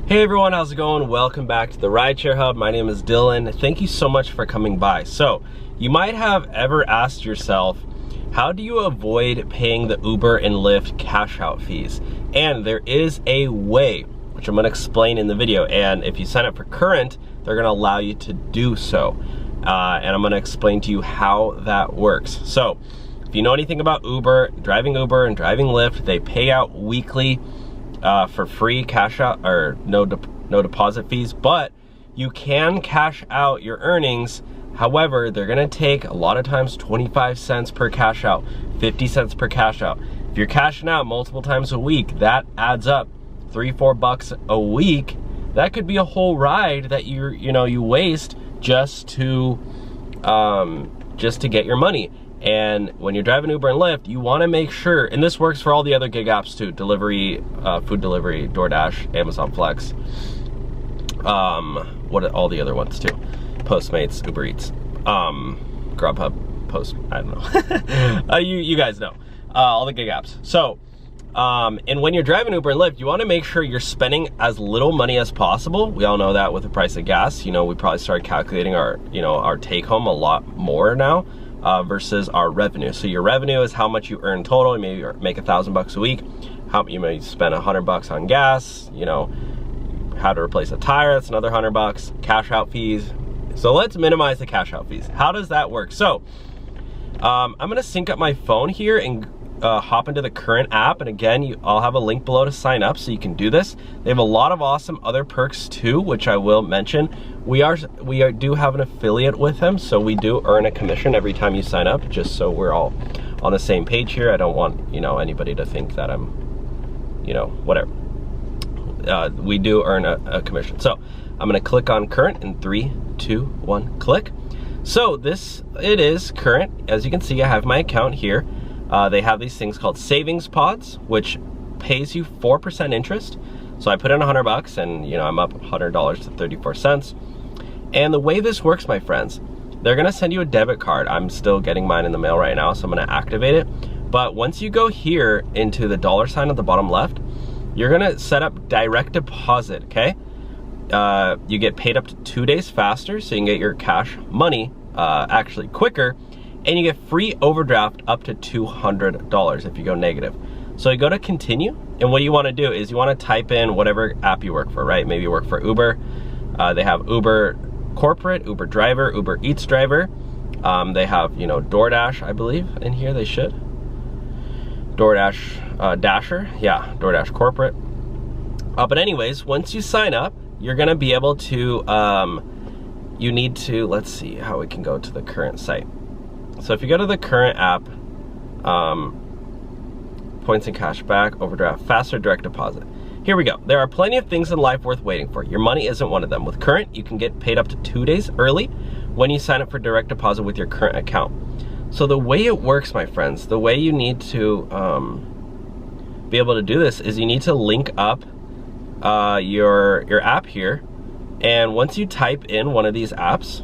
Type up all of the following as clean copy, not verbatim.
Hey everyone, how's it going? Welcome back to the Rideshare Hub. My name is Dylan. Thank you so much for coming by. So, you might have ever asked yourself, how do you avoid paying the Uber and Lyft cash out fees? And there is a way, which I'm gonna explain in the video. And if you sign up for Current, they're gonna allow you to do so. And I'm gonna explain to you how that works. So, if you know anything about Uber and driving Lyft, they pay out weekly for free cash out or no deposit fees, but you can cash out your earnings. However, they're gonna take a lot of times 25 cents per cash out, 50 cents per cash out. If you're cashing out multiple times a week, that adds up $3-4 bucks a week. That could be a whole ride that you waste just to get your money. And when you're driving Uber and Lyft, you want to make sure, and this works for all the other gig apps too, delivery, food delivery, DoorDash, Amazon Flex, what are all the other ones too? Postmates, Uber Eats, Grubhub, I don't know. you guys know, all the gig apps. So, and when you're driving Uber and Lyft, you want to make sure you're spending as little money as possible. We all know that with the price of gas. You know, we probably started calculating our take home a lot more now. Versus our revenue. So your revenue is how much you earn total. You maybe make $1,000 a week. How you may spend $100 on gas. You know, how to replace a tire. That's another $100. Cash out fees. So let's minimize the cash out fees. How does that work? So I'm gonna sync up my phone here and hop into the Current app. And again, I'll have a link below to sign up so you can do this. They have a lot of awesome other perks too, which I will mention. We do have an affiliate with them, so we do earn a commission every time you sign up, just so we're all on the same page here. I don't want, anybody to think that I'm, whatever. We do earn a commission. So I'm gonna click on Current in 3, 2, 1, click. So it is Current. As you can see, I have my account here. They have these things called savings pods, which pays you 4% interest. So I put in $100 and I'm up $100 to 34 cents. And the way this works, my friends, they're gonna send you a debit card. I'm still getting mine in the mail right now, so I'm gonna activate it. But once you go here into the $sign at the bottom left, you're gonna set up direct deposit, okay? You get paid up to 2 days faster, so you can get your cash money actually quicker. And you get free overdraft up to $200 if you go negative. So you go to continue, and what you want to do is you want to type in whatever app you work for, right? Maybe you work for Uber. They have Uber Corporate, Uber Driver, Uber Eats Driver. They have, DoorDash, I believe, in here they should. DoorDash Dasher, yeah, DoorDash Corporate. But anyways, once you sign up, you're gonna be able to, you need to, let's see how we can go to the Current site. So if you go to the Current app, points and cash back, overdraft, faster direct deposit. Here we go. There are plenty of things in life worth waiting for. Your money isn't one of them. With Current, you can get paid up to 2 days early when you sign up for direct deposit with your Current account. So the way it works, my friends, the way you need to be able to do this is you need to link up your app here. And once you type in one of these apps,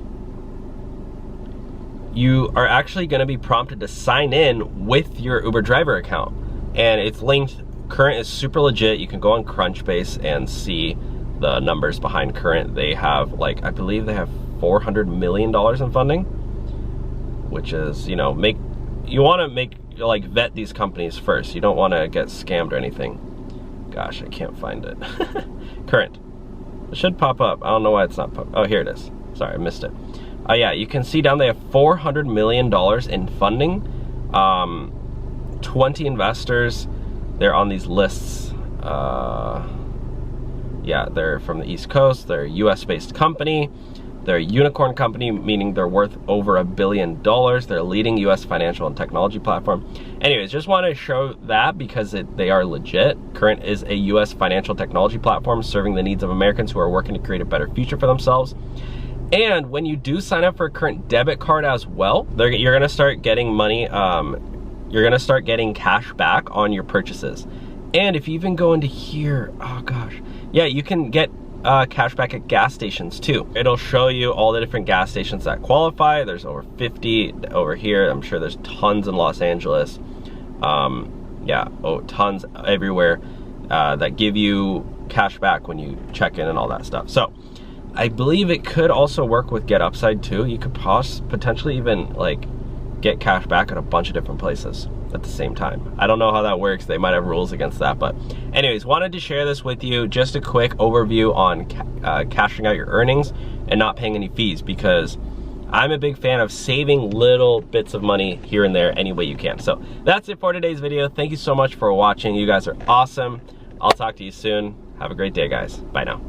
you are actually gonna be prompted to sign in with your Uber driver account. And it's linked. Current is super legit. You can go on Crunchbase and see the numbers behind Current. They have I believe they have $400 million in funding, which is, you wanna vet these companies first. You don't wanna get scammed or anything. Gosh, I can't find it. Current, it should pop up. I don't know why it's not popping. Oh, here it is. Sorry, I missed it. Yeah, you can see down they have $400 million in funding. 20 investors. They're on these lists. Yeah, they're from the East Coast. They're a US-based company. They're a unicorn company, meaning they're worth over $1 billion. They're a leading US financial and technology platform. Anyways, just want to show that because they are legit. Current is a US financial technology platform serving the needs of Americans who are working to create a better future for themselves. And when you do sign up for a Current debit card as well, you're gonna start getting money, you're gonna start getting cash back on your purchases. And if you even go into here, oh gosh, yeah, you can get cash back at gas stations too. It'll show you all the different gas stations that qualify. There's over 50 over here. I'm sure there's tons in Los Angeles. Yeah, tons everywhere that give you cash back when you check in and all that stuff. So I believe it could also work with GetUpside too. You could potentially even like get cash back at a bunch of different places at the same time. I don't know how that works. They might have rules against that, but anyways, wanted to share this with you. Just a quick overview on cashing out your earnings and not paying any fees, because I'm a big fan of saving little bits of money here and there any way you can. So that's it for today's video. Thank you so much for watching. You guys are awesome. I'll talk to you soon. Have a great day, guys. Bye now.